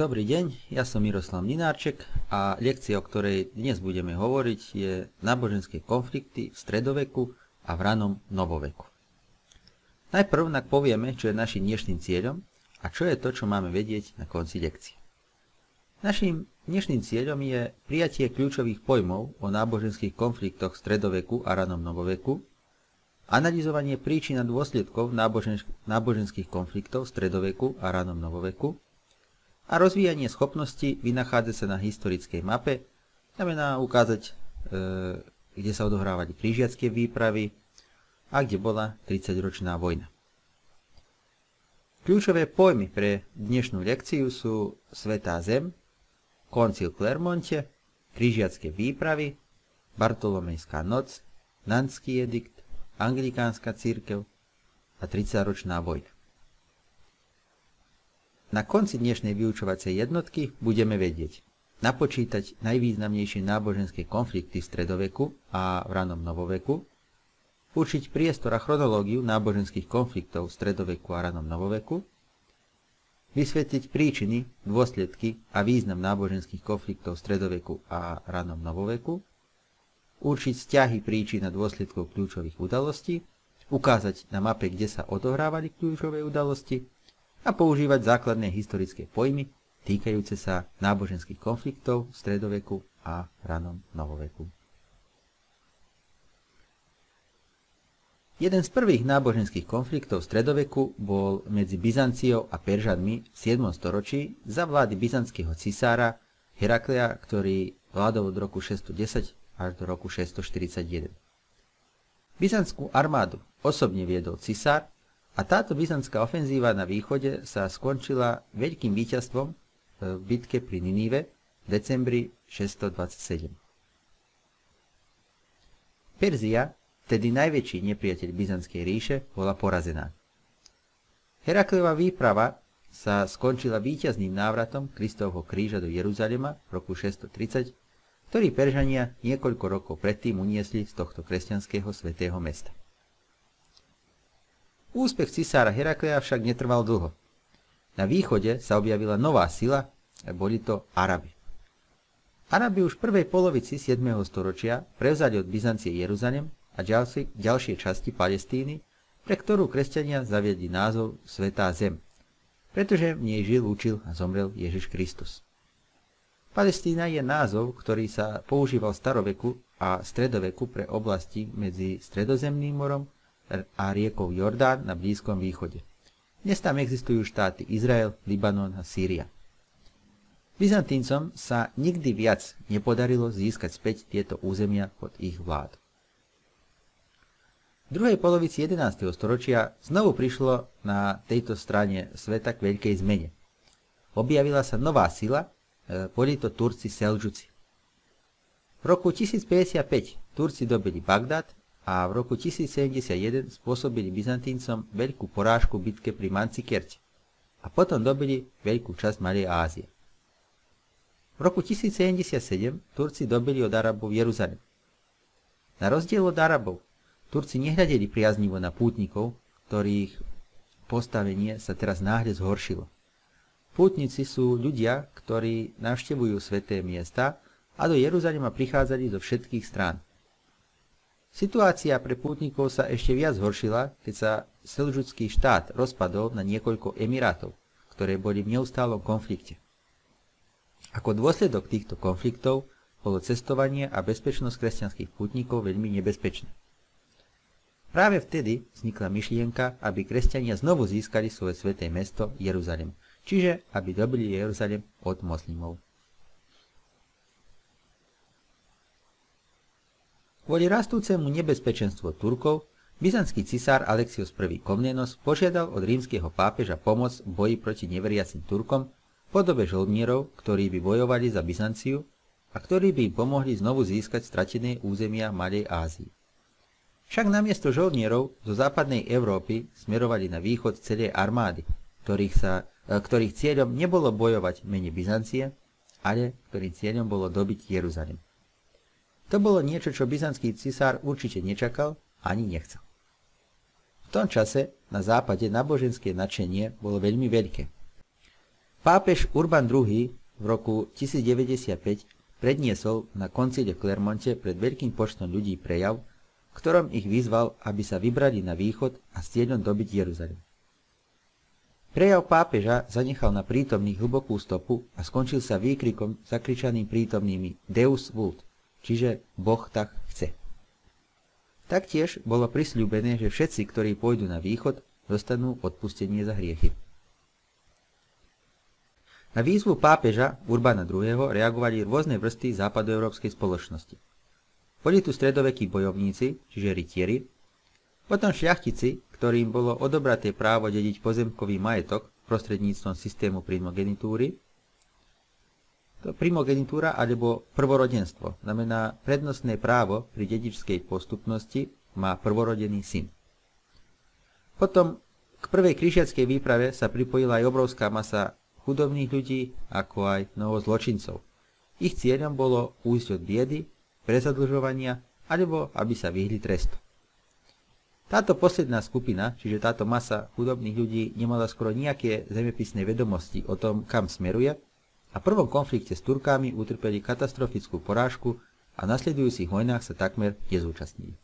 Dobrý deň, ja som Miroslav Mlinárček a lekcia, o ktorej dnes budeme hovoriť, je náboženské konflikty v stredoveku a v ranom novoveku. Najprv povieme, čo je našim dnešným cieľom a čo je to, čo máme vedieť na konci lekcie. Naším dnešným cieľom je prijatie kľúčových pojmov o náboženských konfliktoch v stredoveku a ranom novoveku, analyzovanie príčin a dôsledkov náboženských konfliktov v stredoveku a ranom novoveku, a rozvíjanie schopnosti vynachádzať sa na historickej mape, znamená ukázať, kde sa odohrávali krížiacké výpravy a kde bola 30-ročná vojna. Kľúčové pojmy pre dnešnú lekciu sú Svätá zem, koncil v Clermonte, krížiacké výpravy, Bartolomejská noc, Nantský edikt, anglikánska cirkev a 30-ročná vojna. Na konci dnešnej vyučovacej jednotky budeme vedieť napočítať najvýznamnejšie náboženské konflikty v stredoveku a v ranom novoveku, určiť priestor a chronológiu náboženských konfliktov v stredoveku a ranom novoveku, vysvetliť príčiny, dôsledky a význam náboženských konfliktov v stredoveku a ranom novoveku, určiť vzťahy príčin a dôsledkov kľúčových udalostí, ukázať na mape, kde sa odohrávali kľúčové udalosti, a používať základné historické pojmy týkajúce sa náboženských konfliktov v stredoveku a ranom novoveku. Jeden z prvých náboženských konfliktov v stredoveku bol medzi Byzanciou a Peržanmi v 7. storočí za vlády byzantského cisára Heraklea, ktorý vládol od roku 610 až do roku 641. Byzantskú armádu osobne viedol cisár, a táto byzantská ofenzíva na východe sa skončila veľkým víťazstvom v bitke pri Niníve v decembri 627. Perzia, vtedy najväčší nepriateľ Byzantskej ríše, bola porazená. Herakleova výprava sa skončila víťazným návratom Kristovho kríža do Jeruzalema v roku 630, ktorý Peržania niekoľko rokov predtým uniesli z tohto kresťanského svätého mesta. Úspech cisára Heraklea však netrval dlho. Na východe sa objavila nová sila a boli to Arabi. Arabi už v prvej polovici 7. storočia prevzali od Byzancie Jeruzalem a ďalšie časti Palestíny, pre ktorú kresťania zaviedli názov Svätá zem, pretože v nej žil, učil a zomrel Ježiš Kristus. Palestína je názov, ktorý sa používal v staroveku a stredoveku pre oblasti medzi Stredozemným morom a riekou Jordán na Blízkom východe. Dnes tam existujú štáty Izrael, Libanon a Sýria. Byzantíncom sa nikdy viac nepodarilo získať späť tieto územia pod ich vládu. V druhej polovici 11. storočia znovu prišlo na tejto strane sveta k veľkej zmene. Objavila sa nová sila, boli to Turci Seldžuci. V roku 1055 Turci dobili Bagdad a v roku 1071 spôsobili Byzantíncom veľkú porážku v bitke pri Manzikerte a potom dobili veľkú časť Malej Ázie. V roku 1077 Turci dobili od Arabov Jeruzalem. Na rozdiel od Arabov, Turci nehľadeli priaznivo na pútnikov, ktorých postavenie sa teraz náhle zhoršilo. Pútnici sú ľudia, ktorí navštevujú sväté miesta a do Jeruzalema prichádzali zo všetkých strán. Situácia pre pútnikov sa ešte viac zhoršila, keď sa seldžudský štát rozpadol na niekoľko emirátov, ktoré boli v neustálom konflikte. Ako dôsledok týchto konfliktov bolo cestovanie a bezpečnosť kresťanských pútnikov veľmi nebezpečné. Práve vtedy vznikla myšlienka, aby kresťania znovu získali svoje sväté mesto Jeruzalem, čiže aby dobili Jeruzalem od moslimov. Kvôli rastúcemu nebezpečenstvu Turkov, byzantský cisár Alexios I. Komnenos požiadal od rímskeho pápeža pomoc v boji proti neveriacim Turkom v podobe žoldnierov, ktorí by bojovali za Byzanciu a ktorí by im pomohli znovu získať stratené územia Malej Ázii. Však namiesto žoldnierov zo západnej Európy smerovali na východ celé armády, ktorých cieľom nebolo bojovať v mene Byzancie, ale ktorým cieľom bolo dobiť Jeruzalem. To bolo niečo, čo byzantský cisár určite nečakal ani nechcel. V tom čase na západe náboženské nadšenie bolo veľmi veľké. Pápež Urban II v roku 1095 predniesol na koncile v Clermonte pred veľkým počtom ľudí prejav, v ktorom ich vyzval, aby sa vybrali na východ a s cieľom dobiť Jeruzalem. Prejav pápeža zanechal na prítomných hlbokú stopu a skončil sa výkrikom zakričaným prítomnými Deus vult, čiže Boh tak chce. Taktiež bolo prisľúbené, že všetci, ktorí pôjdu na východ, dostanú odpustenie za hriechy. Na výzvu pápeža Urbana II. Reagovali rôzne vrsty západoeurópskej spoločnosti. Boli tu stredovekí bojovníci, čiže rytieri, potom šľachtici, ktorým bolo odobraté právo dediť pozemkový majetok prostredníctvom systému primogenitúry. Primogenitúra alebo prvorodenstvo znamená prednostné právo pri dedičskej postupnosti má prvorodený syn. Potom k prvej križiackej výprave sa pripojila aj obrovská masa chudobných ľudí, ako aj mnoho zločincov. Ich cieľom bolo újsť od biedy, prezadlžovania, alebo aby sa vyhli trestu. Táto posledná skupina, čiže táto masa chudobných ľudí, nemala skoro nejaké zemepisné vedomosti o tom, kam smeruje, a v prvom konflikte s Turkami utrpeli katastrofickú porážku a v nasledujúcich vojnách sa takmer nezúčastnili.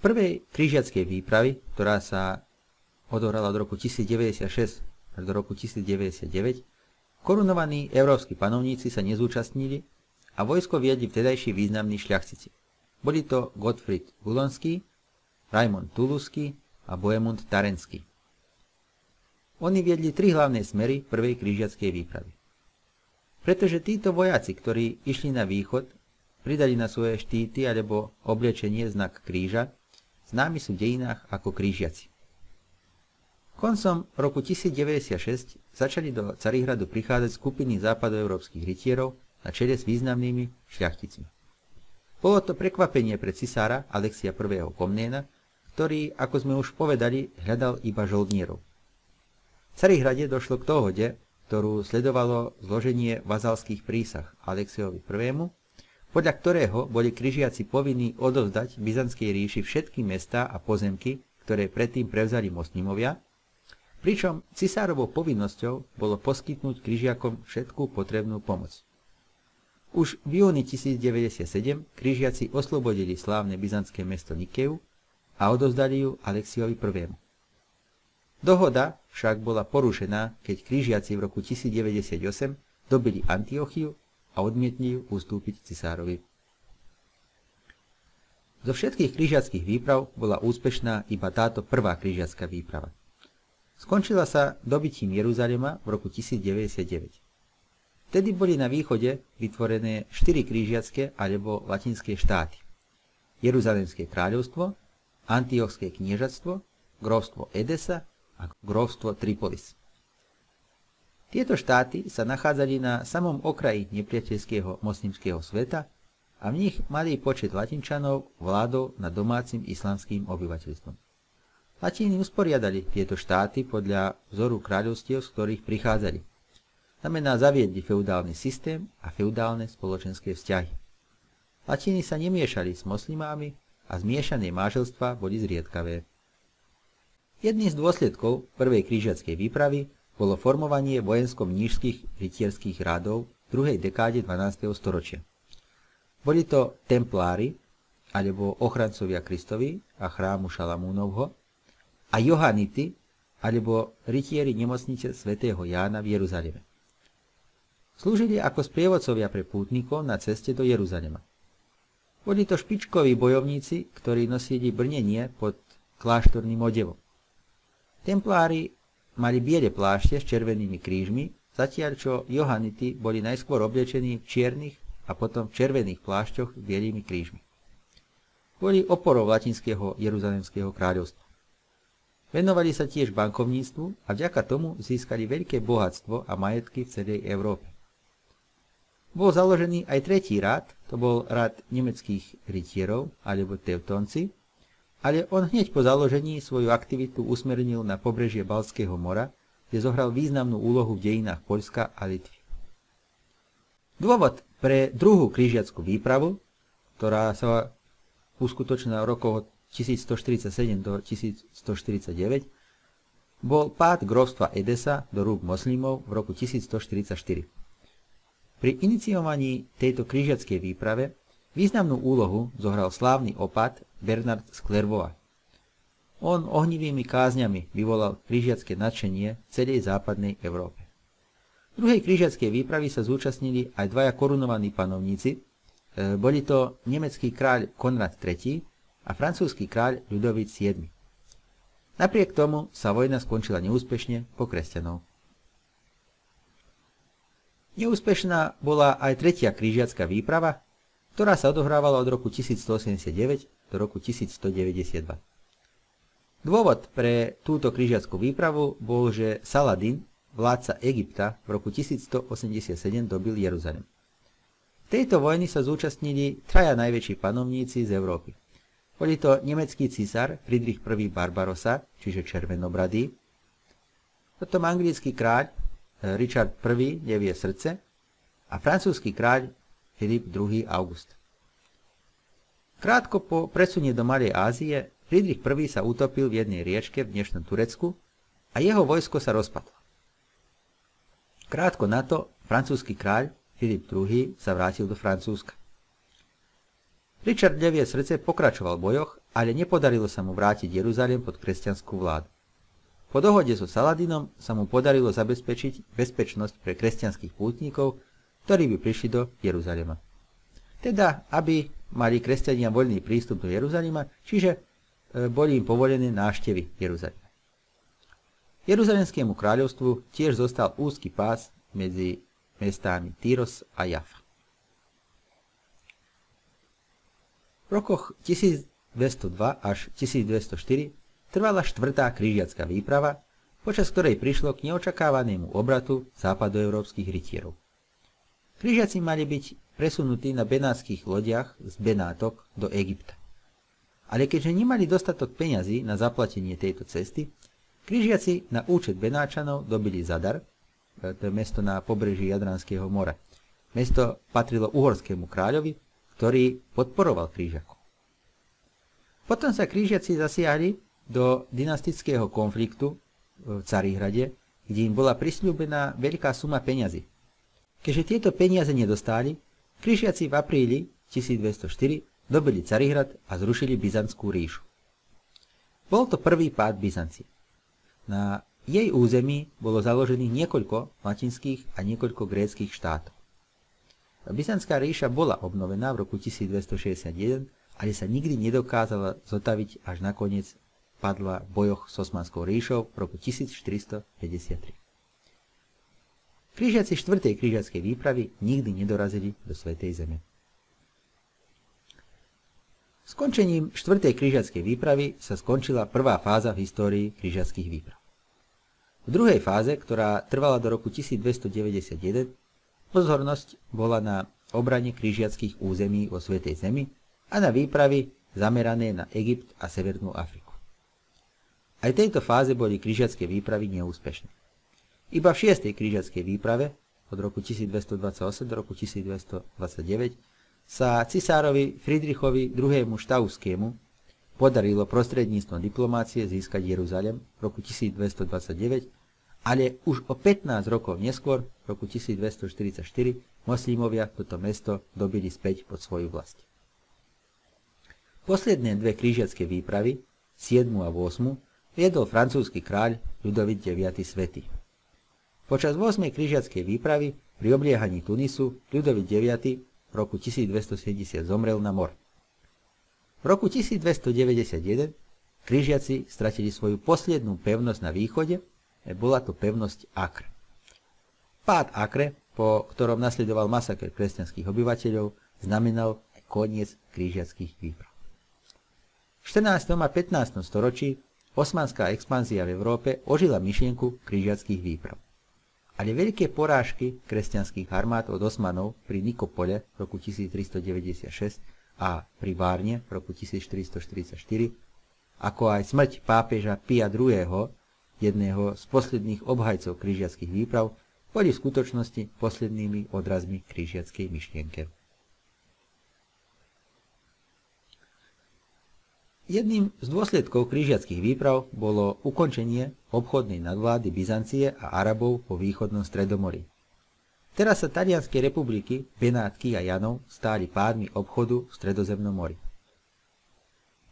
Prvej križiackej výpravy, ktorá sa odohrala od roku 1096 až do roku 1099, korunovaní európski panovníci sa nezúčastnili a vojsko viedli vtedajší významní šľachtici. Boli to Gottfried Bulonský, Raimond Toulousský a Bohemund Tarenský. Oni viedli tri hlavné smery prvej križiackej výpravy. Pretože títo vojaci, ktorí išli na východ, pridali na svoje štíty alebo oblečenie znak kríža, známi sú v dejinách ako krížiaci. Koncom roku 1096 začali do Carihradu prichádzať skupiny západoeurópskych rytierov na čele s významnými šľachticmi. Bolo to prekvapenie pre cisára Alexia I. Komnéna, ktorý, ako sme už povedali, hľadal iba žoldnierov. V Carihrade došlo k dohode, ktorú sledovalo zloženie vazalských prísah Alexiovi I., podľa ktorého boli križiaci povinní odovzdať Byzantskej ríši všetky mestá a pozemky, ktoré predtým prevzali moslimovia, pričom cisárovou povinnosťou bolo poskytnúť križiakom všetkú potrebnú pomoc. Už v júni 1097 križiaci oslobodili slávne byzantské mesto Nikeu a odovzdali ju Alexiovi I. Dohoda však bola porušená, keď križiaci v roku 1098 dobili Antiochiu a odmietli ju ustúpiť cisárovi. Zo všetkých križiackých výprav bola úspešná iba táto prvá križiacka výprava. Skončila sa dobytím Jeruzalema v roku 1099. Vtedy boli na východe vytvorené 4 križiacké alebo latinské štáty. Jeruzalemské kráľovstvo, Antiochské kniežatstvo, grófstvo Edesa a grófstvo Tripolis. Tieto štáty sa nachádzali na samom okraji nepriateľského moslimského sveta a v nich malý počet Latinčanov vládol nad domácim islamským obyvateľstvom. Latíni usporiadali tieto štáty podľa vzoru kráľovstiev, z ktorých prichádzali. Znamená, zaviedli feudálny systém a feudálne spoločenské vzťahy. Latíni sa nemiešali s moslimámi a zmiešané manželstvá boli zriedkavé. Jedným z dôsledkov prvej križiackej výpravy bolo formovanie vojensko-mníšskych rytierských radov v druhej dekáde 12. storočia. Boli to templári, alebo ochrancovia Kristovi a chrámu Šalamúnovho, a Johanity, alebo rytieri nemocnice svätého Jána v Jeruzaleme. Slúžili ako sprievodcovia pre pútnikov na ceste do Jeruzalema. Boli to špičkoví bojovníci, ktorí nosili brnenie pod kláštorným odevom. Templári mali biele plášte s červenými krížmi, zatiaľ čo Johanity boli najskôr oblečení v čiernych a potom v červených plášťoch s bielými krížmi. Boli oporou latinského Jeruzalemského kráľovstva. Venovali sa tiež bankovníctvu a vďaka tomu získali veľké bohatstvo a majetky v celej Európe. Bol založený aj tretí rád, to bol rád nemeckých rytierov alebo Teutónci, ale on hneď po založení svoju aktivitu usmernil na pobrežie Baltského mora, kde zohral významnú úlohu v dejinách Poľska a Litvy. Dôvod pre druhú križiackú výpravu, ktorá sa uskutočnila v rokoch 1147 do 1149, bol pád grófstva Edesa do rúk moslimov v roku 1144. Pri iniciovaní tejto križiackej výprave významnú úlohu zohral slávny opat Bernard z Clairvaux. On ohnivými kázňami vyvolal križiacké nadšenie v celej západnej Európe. V druhej križiackej výpravy sa zúčastnili aj dvaja korunovaní panovníci. Boli to nemecký kráľ Konrad III a francúzsky kráľ Ľudovít VII. Napriek tomu sa vojna skončila neúspešne po kresťanov. Neúspešná bola aj tretia križiacka výprava, ktorá sa odohrávala od roku 1189 do roku 1192. Dôvod pre túto križiackú výpravu bol, že Saladin, vládca Egypta, v roku 1187 dobil Jeruzalem. V tejto vojny sa zúčastnili traja najväčší panovníci z Európy. Boli to nemecký císar Friedrich I. Barbarossa, čiže červenobradý, potom anglický kráľ Richard I. Nevie srdce a francúzsky kráľ Filip II. August. Krátko po presune do Malej Ázie Friedrich I. sa utopil v jednej riečke v dnešnom Turecku a jeho vojsko sa rozpadlo. Krátko na to francúzsky kráľ Filip II. Sa vrátil do Francúzska. Richard Nevie srdce pokračoval v bojoch, ale nepodarilo sa mu vrátiť Jeruzalem pod kresťanskú vládu. Po dohode so Saladinom sa mu podarilo zabezpečiť bezpečnosť pre kresťanských pútnikov, ktorí by prišli do Jeruzalema. Teda, aby mali kresťania voľný prístup do Jeruzalema, čiže boli im povolené návštevy Jeruzalema. Jeruzalenskému kráľovstvu tiež zostal úzky pás medzi mestami Tyros a Jafa. V rokoch 1202 až 1204 trvala štvrtá križiacka výprava, počas ktorej prišlo k neočakávanému obratu západoeurópskych rytierov. Križiaci mali byť presunutí na benátskych lodiach z Benátok do Egypta. Ale keďže nemali dostatok peňazí na zaplatenie tejto cesty, križiaci na účet Benáčanov dobili Zadar, to je mesto na pobreží Jadranského mora. Mesto patrilo uhorskému kráľovi, ktorý podporoval krížakov. Potom sa krížiaci zasiahli do dynastického konfliktu v Carihrade, kde im bola prisľúbená veľká suma peňazí. Keďže tieto peniaze nedostali, krížiaci v apríli 1204 dobili Carihrad a zrušili Byzantskú ríšu. Bol to prvý pád Byzancie. Na jej území bolo založených niekoľko latinských a niekoľko gréckych štátov. Byzantská ríša bola obnovená v roku 1261, ale sa nikdy nedokázala zotaviť, až nakoniec padla v bojoch s Osmanskou ríšou v roku 1453. Krížiaci štvrtej krížiackej výpravy nikdy nedorazili do Svätej Zeme. Skončením štvrtej krížiackej výpravy sa skončila prvá fáza v histórii krížiackych výprav. V druhej fáze, ktorá trvala do roku 1291, pozornosť bola na obrane krížiackych území vo Svätej Zemi a na výpravy zamerané na Egypt a Severnú Afriku. Aj v tejto fáze boli krížiacké výpravy neúspešné. Iba v 6. krížiackej výprave od roku 1228 do roku 1229 sa cisárovi Friedrichovi II. Štausskému podarilo prostredníctvom diplomácie získať Jeruzalem v roku 1229, ale už o 15 rokov neskôr, v roku 1244, moslimovia toto mesto dobili späť pod svoju vlast. Posledné dve krížiacké výpravy, 7. a 8., viedol francúzsky kráľ Ľudovít IX. Svätý. Počas 8. krížiackej výpravy pri obliehaní Tunisu Ľudovít IX. v roku 1270 zomrel na mor. V roku 1291 krížiaci stratili svoju poslednú pevnosť na východe, bola to pevnosť Acre. Pád Acre, po ktorom nasledoval masaker kresťanských obyvateľov, znamenal koniec krížiackych výprav. V 14. a 15. storočí osmanská expanzia v Európe ožila myšlienku krížiackych výprav. Ale veľké porážky kresťanských armád od Osmanov pri Nikopole v roku 1396 a pri Várne v roku 1444, ako aj smrť pápeža Pia II., jedného z posledných obhajcov krížiackych výprav, boli v skutočnosti poslednými odrazmi krížiackej myšlienke. Jedným z dôsledkov križiackych výprav bolo ukončenie obchodnej nadvlády Byzancie a Arabov po východnom Stredomorí. Teraz sa Talianskej republiky, Benátky a Janov stáli pádmi obchodu v Stredozemnom mori.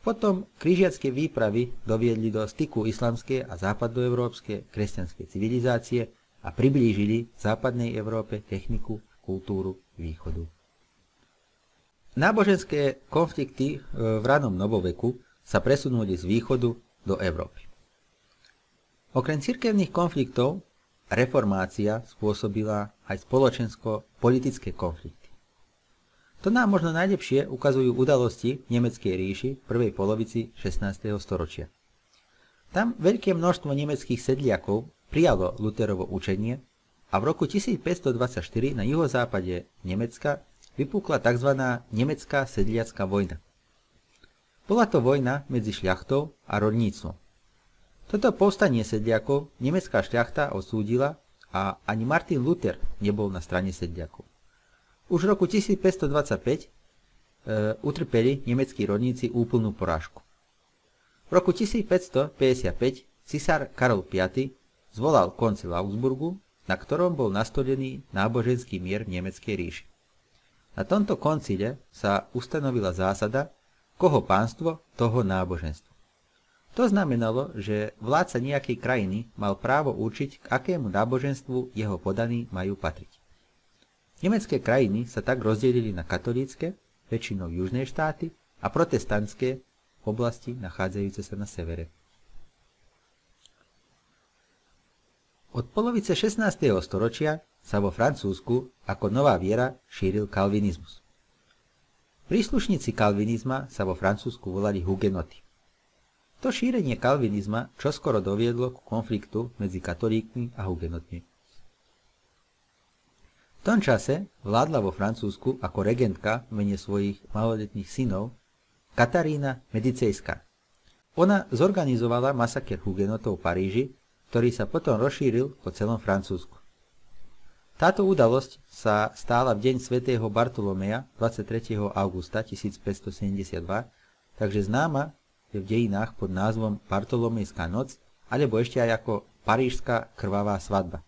Potom križiacké výpravy doviedli do styku islamskej a západoeurópskej kresťanskej civilizácie a priblížili západnej Európe techniku a kultúru východu. Náboženské konflikty v ranom novoveku sa presunuli z východu do Európy. Okrem cirkevných konfliktov reformácia spôsobila aj spoločensko-politické konflikty. To nám možno najlepšie ukazujú udalosti v Nemeckej ríši v prvej polovici 16. storočia. Tam veľké množstvo nemeckých sedliakov prijalo Lutherovo učenie a v roku 1524 na juhozápade Nemecka vypukla tzv. Nemecká sedliacka vojna. Bola to vojna medzi šľachtou a rolníctvom. Toto povstanie sedliakov nemecká šľachta odsúdila a ani Martin Luther nebol na strane sedliakov. Už v roku 1525 utrpeli nemeckí rolníci úplnú porážku. V roku 1555 cisár Karol V zvolal koncil Augsburgu, na ktorom bol nastolený náboženský mier v Nemeckej ríši. Na tomto koncile sa ustanovila zásada koho pánstvo, toho náboženstvo. To znamenalo, že vládca nejakej krajiny mal právo určiť, k akému náboženstvu jeho podaní majú patriť. Nemecké krajiny sa tak rozdelili na katolícke, väčšinou južné štáty, a protestantské oblasti nachádzajúce sa na severe. Od polovice 16. storočia sa vo Francúzsku ako nová viera šíril kalvinizmus. Príslušníci kalvinizma sa vo Francúzsku volali hugenoty. To šírenie kalvinizma čoskoro doviedlo ku konfliktu medzi katolíkmi a hugenotmi. V tom čase vládla vo Francúzsku ako regentka v mene svojich maloletých synov Katarína Medicejská. Ona zorganizovala masaker hugenotov v Paríži, ktorý sa potom rozšíril po celom Francúzsku. Táto udalosť sa stála v deň svätého Bartolomeja 23. augusta 1572, takže známa je v dejinách pod názvom Bartolomejská noc, alebo ešte aj ako Parížska krvavá svadba.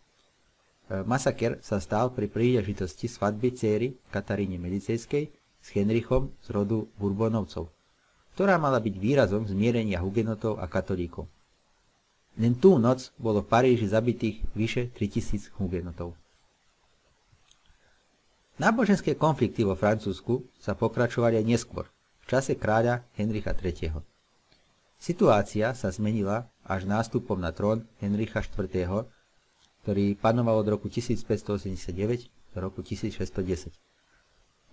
Masaker sa stal pri príležitosti svadby céry Kataríne Medicejskej s Henrichom z rodu Bourbonovcov, ktorá mala byť výrazom zmierenia hugenotov a katolíkov. Len tú noc bolo v Paríži zabitých vyše 3000 hugenotov. Náboženské konflikty vo Francúzsku sa pokračovali aj neskôr, v čase kráľa Henricha III. Situácia sa zmenila až nástupom na trón Henricha IV., ktorý panoval od roku 1589 do roku 1610.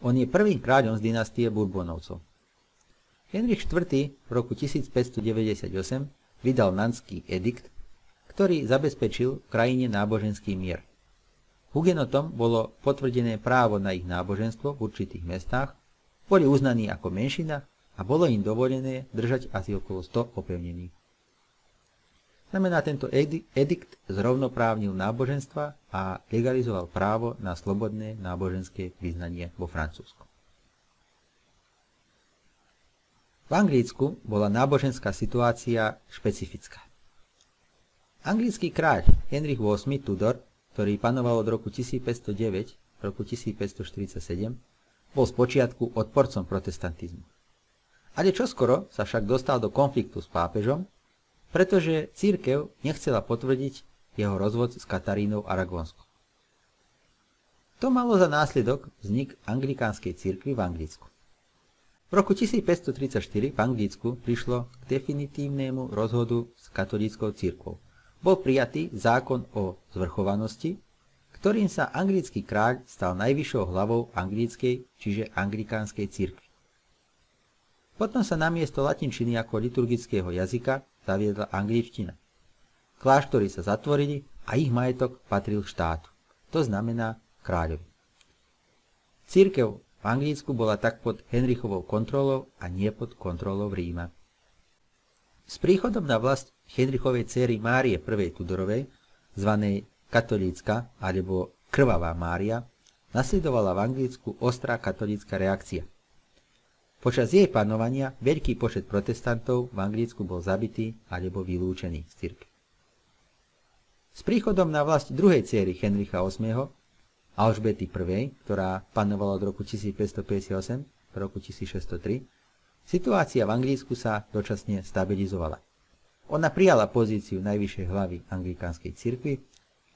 On je prvým kráľom z dynastie Bourbonovcov. Henrich IV. V roku 1598 vydal Nantský edikt, ktorý zabezpečil v krajine náboženský mier. Hugenotom bolo potvrdené právo na ich náboženstvo v určitých mestách, boli uznaní ako menšina a bolo im dovolené držať asi okolo 100 opevnení. Znamená, tento edikt zrovnoprávnil náboženstva a legalizoval právo na slobodné náboženské vyznanie vo Francúzsku. V Anglicku bola náboženská situácia špecifická. Anglický kráľ Henrich VIII Tudor, ktorý panoval od roku 1509 do roku 1547, bol spočiatku odporcom protestantizmu. Ale čoskoro sa však dostal do konfliktu s pápežom, pretože cirkev nechcela potvrdiť jeho rozvod s Katarínou Aragónskou. To malo za následok vznik anglikánskej cirkvi v Anglicku. V roku 1534 v Anglicku prišlo k definitívnemu rozhodu s katolíckou cirkvou. Bol prijatý zákon o zvrchovanosti, ktorým sa anglický kráľ stal najvyššou hlavou anglickej, čiže anglikánskej cirkvi. Potom sa namiesto latinčiny ako liturgického jazyka zaviedla angličtina. Kláštory sa zatvorili a ich majetok patril štátu, to znamená kráľovi. Cirkev v Anglicku bola tak pod Henrichovou kontrolou a nie pod kontrolou Ríma. S príchodom na vlast Henrichovej dcéry Márie I. Tudorovej, zvanej katolícka alebo krvavá Mária, nasledovala v Anglicku ostrá katolícka reakcia. Počas jej panovania veľký počet protestantov v Anglicku bol zabitý alebo vylúčený z cirkvi. S príchodom na vlast druhej céry Henricha VIII, Alžbety I, ktorá panovala od roku 1558 do roku 1603, situácia v Anglicku sa dočasne stabilizovala. Ona prijala pozíciu najvyššej hlavy anglikánskej cirkvi,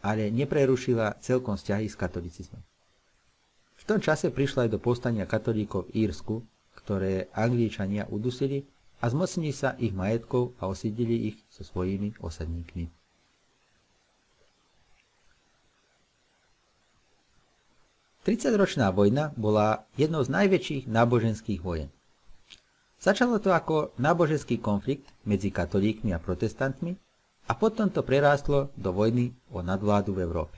ale neprerušila celkom vzťahy s katolicizmom. V tom čase prišla aj do povstania katolíkov v Írsku, ktoré Angličania udusili a zmocnili sa ich majetkov a osídlili ich so svojimi osadníkmi. Tridsaťročná vojna bola jednou z najväčších náboženských vojen. Začalo to ako náboženský konflikt medzi katolíkmi a protestantmi a potom to prerástlo do vojny o nadvládu v Európe.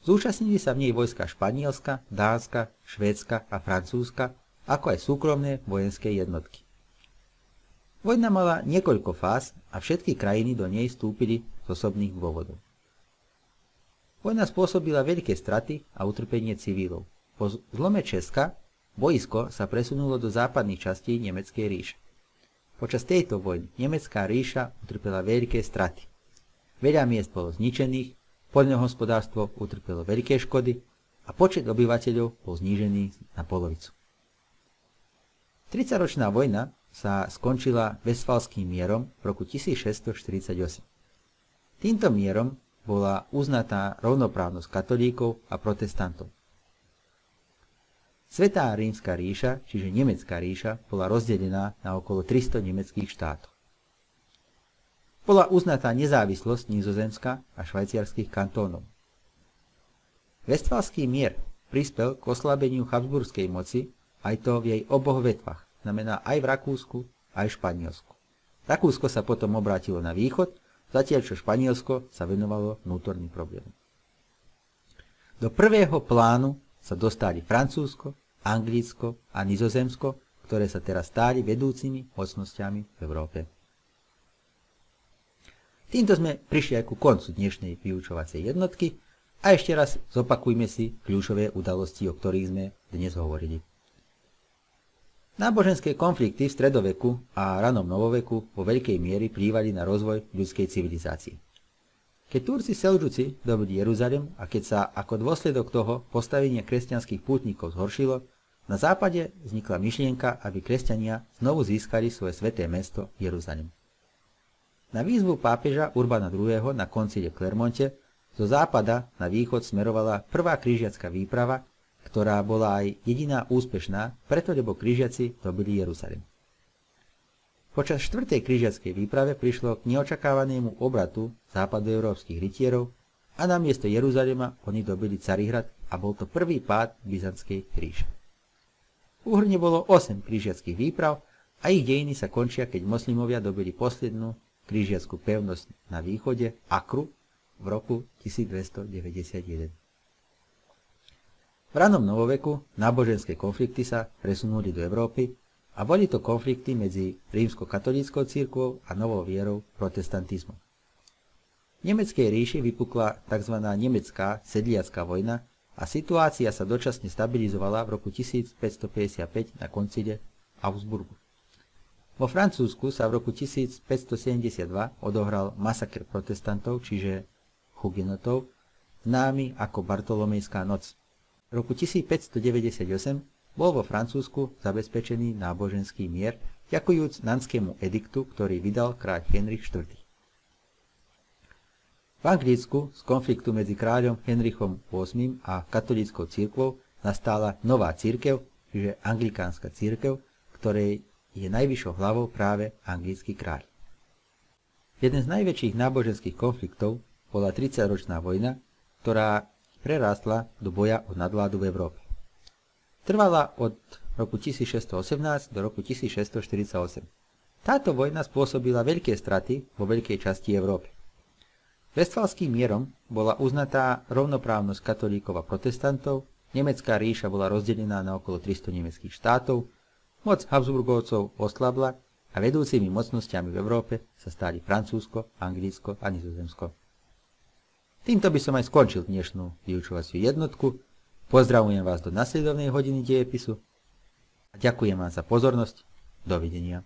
Zúčastnili sa v nej vojska Španielska, Dánska, Švédska a Francúzska, ako aj súkromné vojenské jednotky. Vojna mala niekoľko fáz a všetky krajiny do nej vstúpili z osobných dôvodov. Vojna spôsobila veľké straty a utrpenie civilov. Po zlome Česka vojsko sa presunulo do západných častí Nemeckej ríše. Počas tejto vojny Nemecká ríša utrpela veľké straty. Veľa miest bolo zničených, poľnohospodárstvo utrpelo veľké škody a počet obyvateľov bol znížený na polovicu. 30-ročná vojna sa skončila Vestfalským mierom v roku 1648. Týmto mierom bola uznatá rovnoprávnosť katolíkov a protestantov. Svätá rímska ríša, čiže Nemecká ríša, bola rozdelená na okolo 300 nemeckých štátov. Bola uznatá nezávislosť Nizozemska a švajčiarskych kantónov. Vestfalský mier prispel k oslabeniu habsburskej moci, aj to v jej oboch vetvách, znamená aj v Rakúsku, aj v Španielsku. Rakúsko sa potom obrátilo na východ, zatiaľ čo Španielsko sa venovalo vnútorným problémom. Do prvého plánu sa dostali Francúzsko, Anglicko a Nizozemsko, ktoré sa teraz stáli vedúcimi mocnosťami v Európe. Týmto sme prišli aj ku koncu dnešnej vyučovacej jednotky a ešte raz zopakujme si kľúčové udalosti, o ktorých sme dnes hovorili. Náboženské konflikty v stredoveku a ranom novoveku vo veľkej miery vplývali na rozvoj ľudskej civilizácie. Keď Turci Seldžuci dobili Jeruzalem a keď sa ako dôsledok toho postavenie kresťanských pútnikov zhoršilo, na západe vznikla myšlienka, aby kresťania znovu získali svoje sväté mesto Jeruzalem. Na výzvu pápeža Urbana II. Na koncile v Clermonte zo západa na východ smerovala prvá križiacka výprava, ktorá bola aj jediná úspešná, preto lebo križiaci dobili Jeruzalem. Počas 4. križiackej výprave prišlo k neočakávanému obratu západoeurópskych rytierov a namiesto Jeruzalema oni dobili Carihrad a bol to prvý pád Byzantskej ríše. Úhrne bolo 8 križiackých výprav a ich dejiny sa končia, keď moslimovia dobili poslednú križiackú pevnosť na východe Akru v roku 1291. V ranom novoveku náboženské konflikty sa presunuli do Európy a boli to konflikty medzi rímsko-katolíckou cirkvou a novou vierou protestantizmom. V Nemeckej ríši vypukla tzv. Nemecká sedliacká vojna a situácia sa dočasne stabilizovala v roku 1555 na koncile Augsburgu. Vo Francúzsku sa v roku 1572 odohral masaker protestantov, čiže hugenotov, známy ako Bartolomejská noc. V roku 1598 bol vo Francúzsku zabezpečený náboženský mier, ďakujúc Nanskému ediktu, ktorý vydal kráľ Henrich IV. V Anglicku z konfliktu medzi kráľom Henrichom VIII a katolíckou cirkvou nastala nová cirkev, čiže anglikánska cirkev, ktorej je najvyššou hlavou práve anglický kráľ. Jeden z najväčších náboženských konfliktov bola 30-ročná vojna, ktorá prerástla do boja o nadvládu v Európe. Trvala od roku 1618 do roku 1648. Táto vojna spôsobila veľké straty vo veľkej časti Európy. Vestfalským mierom bola uznatá rovnoprávnosť katolíkov a protestantov, Nemecká ríša bola rozdelená na okolo 300 nemeckých štátov, moc Habsburgovcov oslabla a vedúcimi mocnosťami v Európe sa stali Francúzsko, Anglicko a Nizozemsko. Týmto by som aj skončil dnešnú vyučovaciu jednotku. Pozdravujem vás do nasledovnej hodiny dejepisu. Ďakujem vám za pozornosť. Dovidenia.